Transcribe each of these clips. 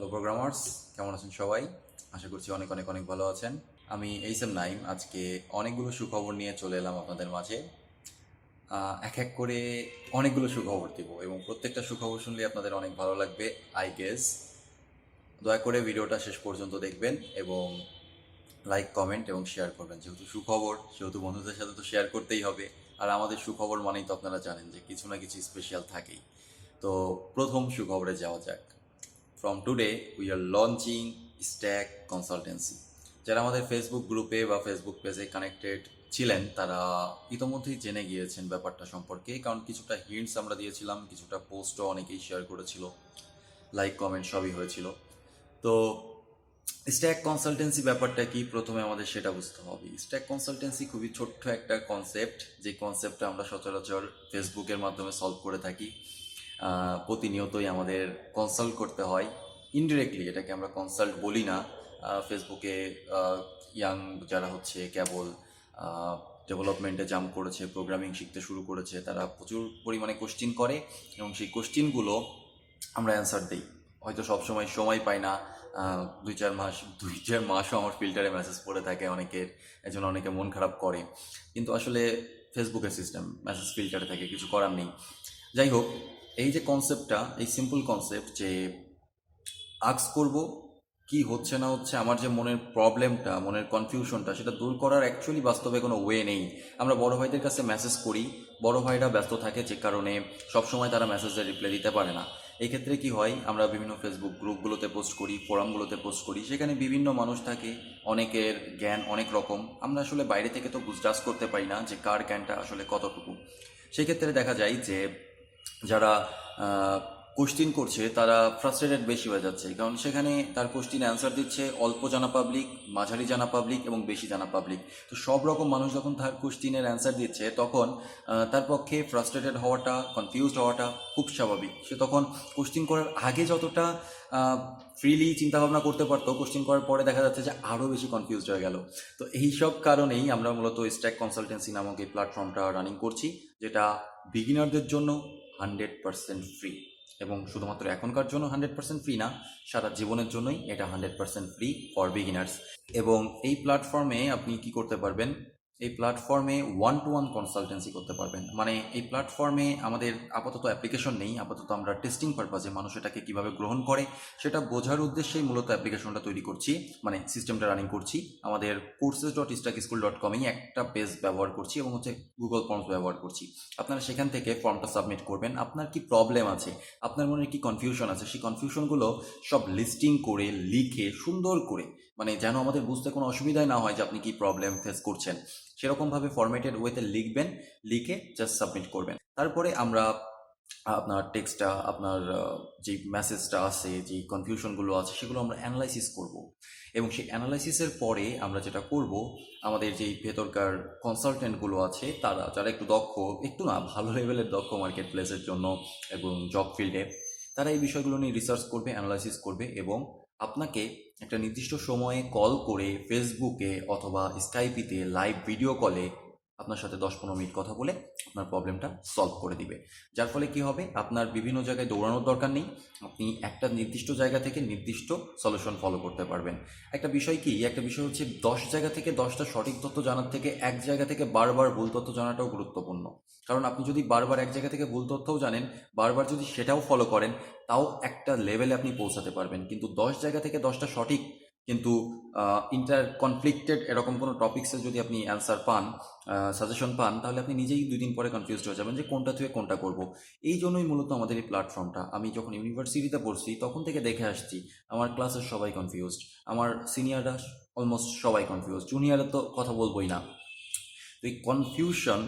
Hello programmers, কেমন আছেন সবাই? আশা করছি অনেক অনেক অনেক ভালো আছেন। আমি এইসব নাইম আজকে অনেকগুলো সুখবর নিয়ে চলে এলাম আপনাদের মাঝে। এক এক করে অনেকগুলো সুখবর দিব এবং প্রত্যেকটা সুখবর শুনলে আপনাদের অনেক ভালো লাগবে আই গেস। দয়া করে ভিডিওটা শেষ পর্যন্ত দেখবেন এবং লাইক, কমেন্ট এবং শেয়ার করবেন। যেহেতু সুখবর, সেহেতু বন্ধুদের সাথে তো শেয়ার করতেই হবে। আর আমাদের সুখবর মানেই তো আপনারা জানেন যে কিছু না কিছু স্পেশাল থাকেই। তো প্রথম সুখবরে যাওয়া যাক। From today, we are launching Stack Consultancy. যারা আমাদের ফেসবুক গ্রুপে বা ফেসবুক পেজে কানেক্টেড ছিলেন তারা ইতোমধ্যেই জেনে গিয়েছেন ব্যাপারটা সম্পর্কে, কারণ কিছুটা হিন্টস আমরা দিয়েছিলাম, কিছুটা পোস্টও অনেকেই শেয়ার করেছিল, লাইক কমেন্ট সবই হয়েছিল। তো স্ট্যাক কনসালটেন্সি ব্যাপারটা কি, প্রথমে আমাদের সেটা বুঝতে হবে। স্ট্যাক কনসালটেন্সি খুবই ছোট্ট একটা কনসেপ্ট, যে কনসেপ্টটা আমরা সচরাচর ফেসবুকের মাধ্যমে সলভ করে থাকি। প্রতিনিয়তই আমাদের কনসাল্ট করতে হয়, ইনডিরেক্টলি এটাকে আমরা কনসাল্ট বলি না। ফেসবুকে ইয়াং যারা হচ্ছে কেবল ডেভেলপমেন্টে জাম্প করেছে, প্রোগ্রামিং শিখতে শুরু করেছে, তারা প্রচুর পরিমাণে কোশ্চিন করে এবং সেই কোশ্চিনগুলো আমরা অ্যান্সার দিই। হয়তো সবসময় সময় পাই না, 2-4 মাসও আমার ফিল্টারে মেসেজ পড়ে থাকে অনেকের, এজন্য অনেকে মন খারাপ করে। কিন্তু আসলে ফেসবুকের সিস্টেম, মেসেজ ফিল্টারে থাকে, কিছু করার নেই। যাই হোক, এই যে কনসেপ্টটা, এই সিম্পল কনসেপ্ট যে আস্ক করব কি হচ্ছে না হচ্ছে, আমার যে মনের প্রবলেমটা, মনের কনফিউশনটা, সেটা দূর করার অ্যাকচুয়ালি বাস্তবে কোনো ওয়ে নেই। আমরা বড় ভাইদের কাছে মেসেজ করি, বড় ভাইরা ব্যস্ত থাকে, যে কারণে সবসময় তারা মেসেজের রিপ্লাই দিতে পারে না। এই ক্ষেত্রে কি হয়, আমরা বিভিন্ন ফেসবুক গ্রুপগুলোতে পোস্ট করি, ফোরামগুলোতে পোস্ট করি, সেখানে বিভিন্ন মানুষ থাকে, অনেকের জ্ঞান অনেক রকম। আমরা আসলে বাইরে থেকে তো জাজ করতে পারি না যে কার জ্ঞানটা আসলে কতটুকু। সেক্ষেত্রে দেখা যায় যে যারা কোশ্চিন করছে তারা ফ্রাস্ট্রেটেড বেশি হয়ে যাচ্ছে, কারণ সেখানে তার কোশ্চিন অ্যান্সার দিচ্ছে অল্প জানা পাবলিক, মাঝারি জানা পাবলিক এবং বেশি জানা পাবলিক। তো সব রকম মানুষ যখন তার কোশ্চিনের অ্যান্সার দিচ্ছে, তখন তার পক্ষে ফ্রাস্ট্রেটেড হওয়াটা, কনফিউজড হওয়াটা খুব স্বাভাবিক। সে তখন কোশ্চিন করার আগে যতটা ফ্রিলি চিন্তাভাবনা করতে পারতো, কোশ্চিন করার পরে দেখা যাচ্ছে যে আরও বেশি কনফিউজড হয়ে গেল। তো এইসব কারণেই আমরা মূলত স্ট্যাক কনসালটেন্সি নামক এই প্ল্যাটফর্মটা রানিং করছি, যেটা বিগিনারদের জন্য 100% ফ্রি। এবং শুধুমাত্র এখনকার জন্য 100% ফ্রি না, সারা জীবনের জন্যই এটা 100% ফ্রি ফর বিগিনার্স। এবং এই প্ল্যাটফর্মে আপনি কি করতে পারবেন, এই প্ল্যাটফর্মে 1-to-1 কনসালটেন্সি করতে পারবেন। মানে এই প্ল্যাটফর্মে আমাদের আপাতত অ্যাপ্লিকেশন নেই, আপাতত আমরা টেস্টিং পারপাজে মানুষ এটাকে কীভাবে গ্রহণ করে সেটা বোঝার উদ্দেশ্যেই মূলত অ্যাপ্লিকেশনটা তৈরি করছি, মানে সিস্টেমটা রানিং করছি। আমাদের courses.stackschool.com-এই একটা পেজ ব্যবহার করছি এবং হচ্ছে গুগল ফর্মস ব্যবহার করছি। আপনারা সেখান থেকে ফর্মটা সাবমিট করবেন, আপনার কি প্রবলেম আছে, আপনার মনে কি কনফিউশন আছে, সেই কনফিউশনগুলো সব লিস্টিং করে লিখে সুন্দর করে, মানে যেন আমাদের বুঝতে কোনো অসুবিধাই না হয় যে আপনি কি প্রবলেম ফেস করছেন, সেরকমভাবে ফরম্যাটেড ওয়েতে লিখবেন, লিখে জাস্ট সাবমিট করবেন। তারপরে আমরা আপনার টেক্সটটা, আপনার যে মেসেজটা আছে, যে কনফিউশনগুলো আছে, সেগুলো আমরা অ্যানালাইসিস করব। এবং সেই অ্যানালাইসিসের পরে আমরা যেটা করব, আমাদের যেই ভেতরকার কনসালটেন্টগুলো আছে, তারা যারা একটু দক্ষ, একটু না ভালো লেভেলের দক্ষ মার্কেট প্লেসের জন্য এবং জব ফিল্ডে, তারা এই বিষয়গুলো নিয়ে রিসার্চ করবে, অ্যানালাইসিস করবে এবং আপনাকে একটা নির্দিষ্ট সময়ে কল করে ফেসবুকে অথবা স্কাইপিতে লাইভ ভিডিও কলে আপনার সাথে 10-15 মিনিট কথা বলে আপনার প্রবলেমটা সলভ করে দিবে। যার ফলে কি হবে, আপনার বিভিন্ন জায়গায় দৌড়ানোর দরকার নেই, আপনি একটা নির্দিষ্ট জায়গা থেকে নির্দিষ্ট সলিউশন ফলো করতে পারবেন। একটা বিষয় কি, একটা বিষয় হচ্ছে 10 জায়গা থেকে 10টা সঠিক তথ্য জানার থেকে এক জায়গা থেকে বারবার ভুল তথ্য জানাটাও গুরুত্বপূর্ণ। কারণ আপনি যদি বারবার এক জায়গা থেকে ভুল তথ্যও জানেন, বারবার যদি সেটাও ফলো করেন, তাও একটা লেভেলে আপনি পৌঁছাতে পারবেন। কিন্তু 10 জায়গা থেকে 10টা সঠিক কিন্তু ইন্টার কনফ্লিক্টেড এরকম কোনো টপিক্সে যদি আপনি অ্যান্সার পান, সাজেশন পান, তাহলে আপনি নিজেই 2 দিন পরে কনফিউজড হয়ে যাবেন যে কোনটা থেকে কোনটা করব। এই জন্যই মূলত আমাদের এই প্ল্যাটফর্মটা। আমি যখন ইউনিভার্সিটিতে পড়ছি তখন থেকে দেখে আসছি, আমার ক্লাসের সবাই কনফিউজড, আমার সিনিয়ররা অলমোস্ট সবাই কনফিউজড, জুনিয়ররা তো কথা বলবোই না। তো এই কনফিউশন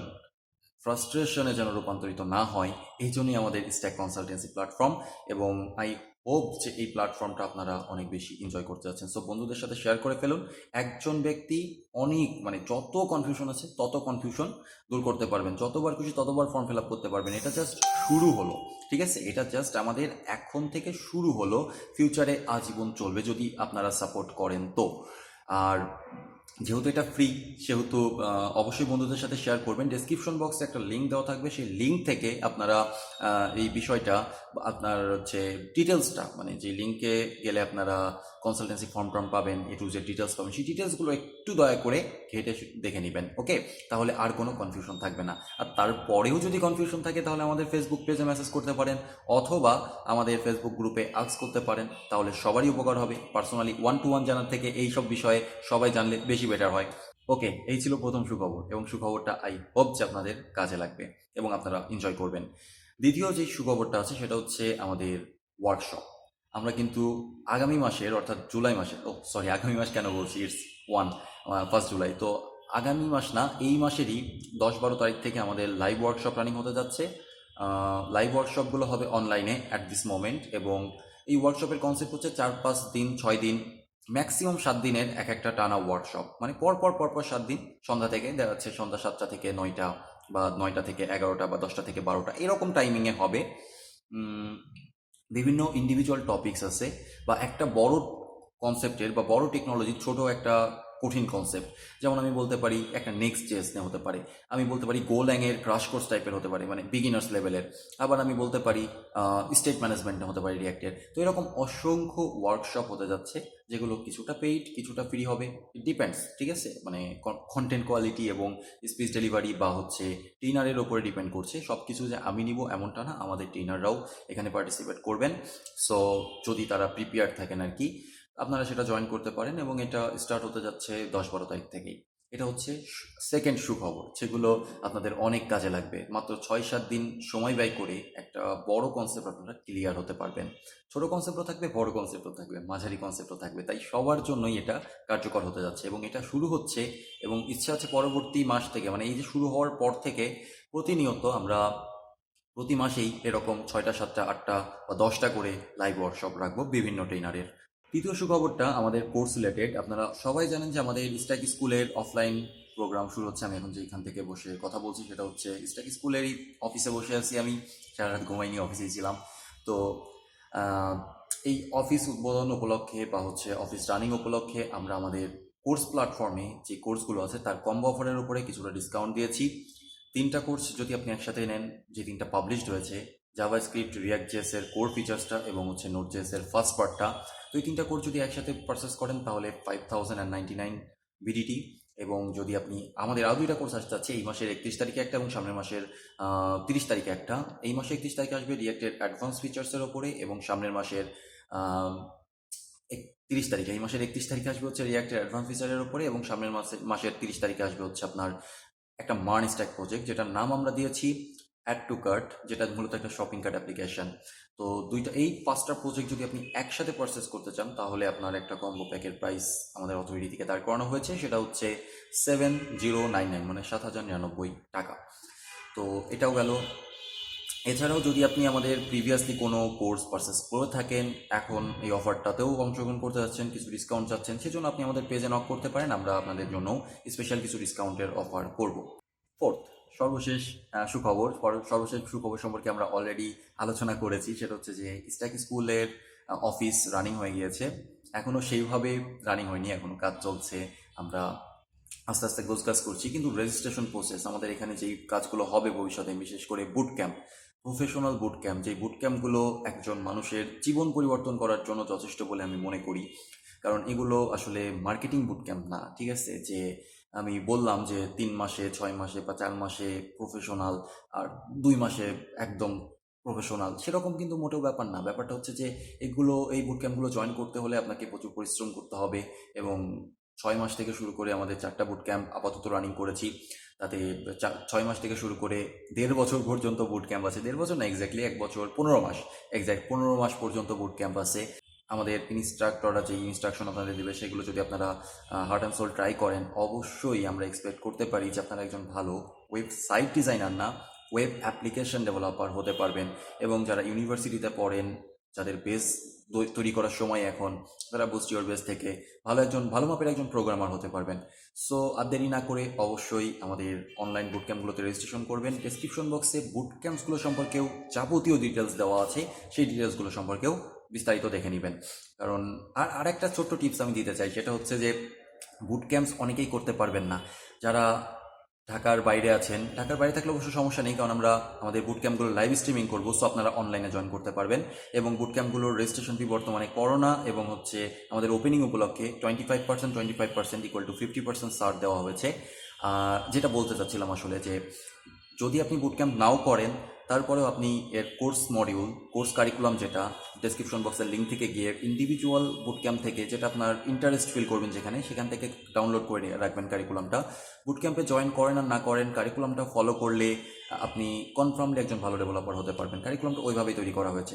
ফ্রাস্ট্রেশনে যেন রূপান্তরিত না হয়, এই জন্যই আমাদের স্ট্যাক কনসালটেন্সি প্ল্যাটফর্ম। এবং আই হোপ যে এই প্ল্যাটফর্মটা আপনারা অনেক বেশি এনজয় করতে যাচ্ছেন। সো বন্ধুদের সাথে শেয়ার করে ফেলুন। একজন ব্যক্তি অনেক, মানে যত কনফিউশন আছে তত কনফিউশন দূর করতে পারবেন, যতবার খুশি ততবার ফর্ম ফিল আপ করতে পারবেন। এটা জাস্ট শুরু হলো, ঠিক আছে? এটা জাস্ট আমাদের এখন থেকে শুরু হলো, ফিউচারে আজীবন চলবে যদি আপনারা সাপোর্ট করেন তো। আর যেহেতু এটা ফ্রি, সেহেতু অবশ্যই বন্ধুদের সাথে শেয়ার করবেন। ডেসক্রিপশন বক্সে একটা লিঙ্ক দেওয়া থাকবে, সেই লিঙ্ক থেকে আপনারা এই বিষয়টা আপনার হচ্ছে ডিটেলসটা, মানে যে লিঙ্কে গেলে আপনারা কনসালটেন্সি ফর্ম পাবেন, টু যে ডিটেলস পাবেন, সেই ডিটেলসগুলো একটু দয়া করে ঘেটে দেখে নেবেন, ওকে? তাহলে আর কোনো কনফিউশন থাকবে না। আর তারপরেও যদি কনফিউশন থাকে তাহলে আমাদের ফেসবুক পেজে মেসেজ করতে পারেন, অথবা আমাদের ফেসবুক গ্রুপে আস্ক করতে পারেন, তাহলে সবারই উপকার হবে। পার্সোনালি 1-to-1 জানার থেকে এইসব বিষয়ে সবাই জানলে বেশি বেটার হয়। ওকে, এই ছিল প্রথম সুখবর, এবং সুখবরটা আই হোপ যে আপনাদের কাজে লাগবে এবং আপনারা এনজয় করবেন। দ্বিতীয় যে সুখবরটা আছে সেটা হচ্ছে আমাদের ওয়ার্কশপ। আমরা কিন্তু আগামী মাসের, অর্থাৎ জুলাই মাসের, আগামী মাস কেন বলছি, ইটস 1 জুলাই, তো আগামী মাস না, এই মাসেরই 10-12 তারিখ থেকে আমাদের লাইভ ওয়ার্কশপ রানিং হতে যাচ্ছে। লাইভ ওয়ার্কশপগুলো হবে অনলাইনে অ্যাট দিস মোমেন্ট, এবং এই ওয়ার্কশপের কনসেপ্ট হচ্ছে 4-5 দিন, 6 দিন, ম্যাক্সিমাম 7 দিনের এক একটা টানা ওয়ার্কশপ, মানে পরপর 7 দিন, সন্ধ্যা থেকে দেখা যাচ্ছে সন্ধ্যা 7টা থেকে 9টা, বা 9টা থেকে 11টা, বা 10টা থেকে 12টা, এরকম টাইমিংয়ে হবে। বিভিন্ন ইন্ডিভিজুয়াল টপিকস আছে, বা একটা বড় কনসেপ্টের বা বড় টেকনোলজির ছোট একটা কঠিন কনসেপ্ট, যেমন আমি বলতে পারি একটা নেক্সট জেস হতে পারে, আমি বলতে পারি গোল্যাংয়ের ক্রাশ কোর্স টাইপের হতে পারে, মানে বিগিনার্স লেভেলের, আবার আমি বলতে পারি স্টেট ম্যানেজমেন্ট হতে পারে রিয়াক্টের। তো এরকম অসংখ্য ওয়ার্কশপ হতে যাচ্ছে, যেগুলো কিছুটা পেইড কিছুটা ফ্রি হবে, ডিপেন্ডস, ঠিক আছে? মানে কন্টেন্ট কোয়ালিটি এবং স্পিচ ডেলিভারি বা হচ্ছে ট্রেনারের ওপরে ডিপেন্ড করছে। সব কিছু যে আমি নিব এমনটা না, আমাদের ট্রেনাররাও এখানে পার্টিসিপেট করবেন। সো যদি তারা প্রিপেয়ার থাকেন আর কি, আপনারা সেটা জয়েন করতে পারেন, এবং এটা স্টার্ট হতে যাচ্ছে 10-12 তারিখ থেকেই। এটা হচ্ছে সেকেন্ড সুখবর, যেগুলো আপনাদের অনেক কাজে লাগবে। মাত্র 6-7 দিন সময় ব্যয় করে একটা বড় কনসেপ্ট আপনারা ক্লিয়ার হতে পারবেন। ছোট কনসেপ্টও থাকবে, বড় কনসেপ্টও থাকবে, মাঝারি কনসেপ্টও থাকবে, তাই সবার জন্যই এটা কার্যকর হতে যাচ্ছে, এবং এটা শুরু হচ্ছে, এবং ইচ্ছা আছে পরবর্তী মাস থেকে, মানে এই যে শুরু হওয়ার পর থেকে প্রতিনিয়ত আমরা প্রতি মাসেই এরকম 6টা, 7টা, 8টা বা 10টা করে লাইভ ওয়ার্কশপ রাখবো বিভিন্ন ট্রেনারের। তৃতীয় সুখবরটা আমাদের কোর্স রিলেটেড। আপনারা সবাই জানেন যে আমাদের স্ট্যাক স্কুলের অফলাইন প্রোগ্রাম শুরু হচ্ছে। আমি এখন যেখান থেকে বসে কথা বলছি সেটা হচ্ছে স্ট্যাক স্কুলেরই অফিসে বসে আছি আমি, সারা রাত ঘুমাইনি, অফিসেই ছিলাম। তো আহ, এই অফিস উদ্বোধন উপলক্ষে বা হচ্ছে অফিস রানিং উপলক্ষে আমরা আমাদের কোর্স প্ল্যাটফর্মে যে কোর্সগুলো আছে তার কম্বো অফারের উপরে কিছুটা ডিসকাউন্ট দিয়েছি। 3টা কোর্স যদি আপনি একসাথে নেন, যে 3টা পাবলিশড হয়েছে, জাভাস্ক্রিপ্ট, রিয়াক্ট জেএস এর কোর ফিচার্সটা এবং হচ্ছে নোট জেএস এর ফার্স্ট পার্টটা, তো এই 3টা কোর্স যদি একসাথে পারচেস করেন তাহলে 5099 বিডিটি। এবং যদি আপনি আমাদের আরও 2টা কোর্স আসতে যাচ্ছে, এই মাসের 31 তারিখে একটা এবং সামনের মাসের 30 তারিখে একটা। এই মাসে 31 তারিখে আসবে রিয়াক্টের অ্যাডভান্স ফিচার্সের ওপরে, এবং সামনের মাসের 30 তারিখে, এই মাসের 31 তারিখে আসবে হচ্ছে রিয়াক্টের অ্যাডভান্স ফিচারের ওপরে, এবং সামনের মাসের 30 তারিখে আসবে হচ্ছে আপনার একটা মার্ন স্ট্যাক প্রজেক্ট, যেটার নাম আমরা দিয়েছি অ্যাড টু কার্ট, যেটা মূলত একটা শপিং কার্ট অ্যাপ্লিকেশন। তো এই 5টা প্রজেক্ট যদি আপনি একসাথে পারচেস করতে চান তাহলে আপনার একটা কম্বো প্যাকের প্রাইস আমাদের অথরিটি থেকে দাঁড় করানো হয়েছে, সেটা হচ্ছে 7099, মানে 7099 টাকা। তো এটাও গেল। এছাড়াও যদি আপনি আমাদের প্রিভিয়াসলি কোনো কোর্স পারচেস করে থাকেন, এখন এই অফারটাতেও অংশগ্রহণ করতে যাচ্ছেন, কিছু ডিসকাউন্ট চাচ্ছেন, সেজন্য আপনি আমাদের পেজে নক করতে পারেন, আমরা আপনাদের জন্য স্পেশাল কিছু ডিসকাউন্টের অফার করব। ফোর্থ, সর্বশেষ সুখবর, সর্বশেষ সুখবর সম্পর্কে আমরা অলরেডি আলোচনা করেছি, সেটা হচ্ছে যে স্ট্যাক স্কুলের অফিস রানিং হয়ে গিয়েছে। এখনও সেইভাবে রানিং হয়নি, এখনও কাজ চলছে, আমরা আস্তে আস্তে কাজ করছি, কিন্তু রেজিস্ট্রেশন প্রসেস, আমাদের এখানে যেই কাজগুলো হবে ভবিষ্যতে, বিশেষ করে boot camp, professional boot camp, যেই বুট ক্যাম্পগুলো একজন মানুষের জীবন পরিবর্তন করার জন্য যথেষ্ট বলে আমি মনে করি। কারণ এগুলো আসলে মার্কেটিং বুট ক্যাম্প না, ঠিক আছে? যে আমি বললাম যে 3 মাসে, 6 মাসে বা 4 মাসে প্রফেশনাল, আর 2 মাসে একদম প্রফেশনাল, সেরকম কিন্তু মোটেও ব্যাপার না। ব্যাপারটা হচ্ছে যে এই বুট ক্যাম্পগুলো জয়েন করতে হলে আপনাকে প্রচুর পরিশ্রম করতে হবে, এবং 6 মাস থেকে শুরু করে আমাদের 4টা বুট ক্যাম্প আপাতত রানিং করেছি, তাতে 6 মাস থেকে শুরু করে 1.5 বছর পর্যন্ত বুট ক্যাম্প আছে। 1.5 বছর না, এক্স্যাক্টলি 1 বছর 15 মাস, এক্স্যাক্ট 15 মাস পর্যন্ত বুট ক্যাম্প আছে। আমাদের ইনস্ট্রাক্টররা যে ইনস্ট্রাকশন আপনাদের দেবে সেগুলো যদি আপনারা হার্ট অ্যান্ড সোল ট্রাই করেন, অবশ্যই আমরা এক্সপেক্ট করতে পারি যে আপনারা একজন ভালো ওয়েবসাইট ডিজাইনার না, ওয়েব অ্যাপ্লিকেশন ডেভেলপার হতে পারবেন। এবং যারা ইউনিভার্সিটিতে পড়েন, যাদের বেস তৈরি করার সময় এখন, তারা বুস্ট ইওর বেস থেকে ভালো মাপের একজন প্রোগ্রামার হতে পারবেন। সো আর দেরি না করে অবশ্যই আমাদের অনলাইন বুট ক্যাম্পগুলোতে রেজিস্ট্রেশন করবেন। ডেসক্রিপশন বক্সে বুট ক্যাম্পসগুলো সম্পর্কেও যাবতীয় ডিটেলস দেওয়া আছে, সেই ডিটেলসগুলো সম্পর্কেও বিস্তারিত দেখে নেবেন। কারণ আর একটা ছোট্ট টিপস আমি দিতে চাই, সেটা হচ্ছে যে বুট ক্যাম্পস অনেকেই করতে পারবেন না, যারা ঢাকার বাইরে আছেন, ঢাকার বাইরে থাকলে অবশ্য সমস্যা নেই, কারণ আমরা আমাদের বুট ক্যাম্পগুলো লাইভ স্ট্রিমিং করবো, সো আপনারা অনলাইনে জয়েন করতে পারবেন। এবং বুট ক্যাম্পগুলোর রেজিস্ট্রেশন ফি বর্তমানে করোনা এবং হচ্ছে আমাদের ওপেনিং উপলক্ষে 25% ইকুয়াল টু 50% ছাড় দেওয়া হয়েছে। যেটা বলতে চাচ্ছিলাম আসলে যে যদি আপনি বুট ক্যাম্প নাও করেন, তারপরেও আপনি এর কোর্স মডিউল, কোর্স কারিকুলাম, যেটা ডেসক্রিপশন বক্সের লিঙ্ক থেকে গিয়ে ইন্ডিভিজুয়াল বুট ক্যাম্প থেকে যেটা আপনার ইন্টারেস্ট ফিল করবেন যেখানে, সেখান থেকে ডাউনলোড করে রাখবেন কারিকুলামটা। বুট ক্যাম্পে জয়েন করেন আর না করেন, কারিকুলামটা ফলো করলে আপনি কনফার্মলি একজন ভালো ডেভেলপার হতে পারবেন। কারিকুলামটা ওইভাবেই তৈরি করা হয়েছে।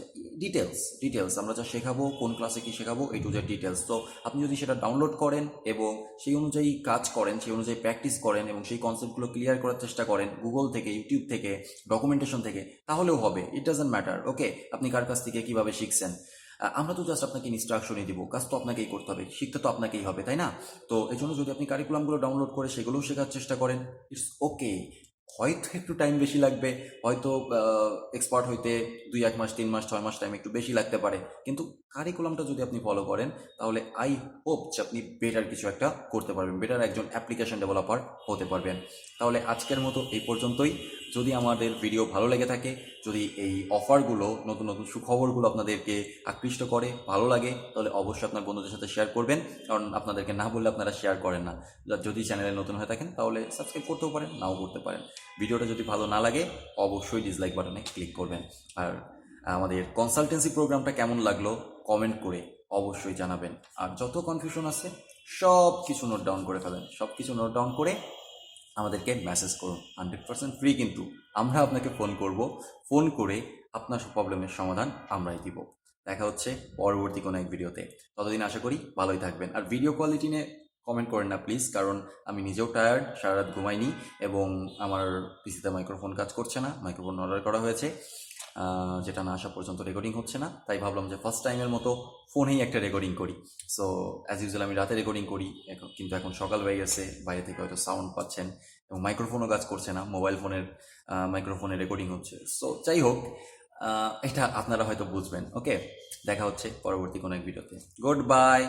ডিটেলস আমরা যা শেখাবো, কোন ক্লাসে কী শেখাবো, এই টু জেড ডিটেলস। তো আপনি যদি সেটা ডাউনলোড করেন এবং সেই অনুযায়ী কাজ করেন, সেই অনুযায়ী প্র্যাকটিস করেন এবং সেই কনসেপ্টগুলো ক্লিয়ার করার চেষ্টা করেন গুগল থেকে, ইউটিউব থেকে, ডকুমেন্টেশন থেকে, তাহলেও হবে। ইট ডাজন্ট ম্যাটার ওকে আপনি কার কাছ থেকে কীভাবে শিখছেন। আমরা তো জাস্ট আপনাকে ইনস্ট্রাকশনই দিব, কাজ তো আপনাকেই করতে হবে, শিখতে তো আপনাকেই হবে, তাই না? তো এই জন্য যদি আপনি কারিকুলামগুলো ডাউনলোড করে সেগুলোও শেখার চেষ্টা করেন, ইটস ওকে। হয়তো একটু টাইম বেশি লাগবে, হয়তো এক্সপার্ট হইতে 2-1 মাস, 3 মাস, 6 মাস টাইম একটু বেশি লাগতে পারে, কিন্তু কারিকুলামটা যদি আপনি ফলো করেন তাহলে আই হোপ যে আপনি বেটার কিছু একটা করতে পারবেন, বেটার একজন অ্যাপ্লিকেশন ডেভেলপার হতে পারবেন। তাহলে আজকের মতো এই পর্যন্তই। যদি আমাদের ভিডিও ভালো লেগে থাকে, যদি এই অফারগুলো, নতুন নতুন সুখবরগুলো আপনাদেরকে আকৃষ্ট করে, ভালো লাগে, তাহলে অবশ্যই আপনার বন্ধুদের সাথে শেয়ার করবেন, কারণ আপনাদেরকে না বললে আপনারা শেয়ার করেন না। যদি চ্যানেলে নতুন হয়ে থাকেন তাহলে সাবস্ক্রাইব করতেও পারেন, নাও করতে পারেন। ভিডিওটা যদি ভালো না লাগে অবশ্যই ডিসলাইক বাটনে ক্লিক করবেন। আর আমাদের কনসালটেন্সি প্রোগ্রামটা কেমন লাগলো কমেন্ট করে অবশ্যই জানাবেন। আর যত কনফিউশন আছে সব কিছু নোট ডাউন করে ফেলেন, সব কিছু নোট ডাউন করে আমাদেরকে মেসেজ করুন। 100% ফ্রি, কিন্তু আমরা আপনাকে ফোন করব, ফোন করে আপনার প্রবলেমের সমাধান আমরাই দিব। দেখা হচ্ছে পরবর্তী কোনো এক ভিডিওতে। ততদিন আশা করি ভালোই থাকবেন। আর ভিডিও কোয়ালিটি নিয়ে কমেন্ট করেন না প্লিজ, কারণ আমি নিজেও টায়ার্ড, সারা রাত ঘুমাইনি এবং আমার পিসিতে মাইক্রোফোন কাজ করছে না। মাইক্রোফোন অর্ডার করা হয়েছে, যেটা না আসা পর্যন্ত রেকর্ডিং হচ্ছে না, তাই ভাবলাম যে ফার্স্ট টাইমের মতো ফোনেই একটা রেকর্ডিং করি। সো অ্যাজ ইউজুয়াল আমি রাতে রেকর্ডিং করি, কিন্তু এখন সকাল হয়ে গেছে, বাইরে থেকে হয়তো সাউন্ড পাচ্ছেন এবং মাইক্রোফোনও কাজ করছে না, মোবাইল ফোনের মাইক্রোফোনে রেকর্ডিং হচ্ছে। সো যাই হোক, এটা আপনারা হয়তো বুঝবেন। ওকে, দেখা হচ্ছে পরবর্তী কোনো এক ভিডিওতে। Good bye.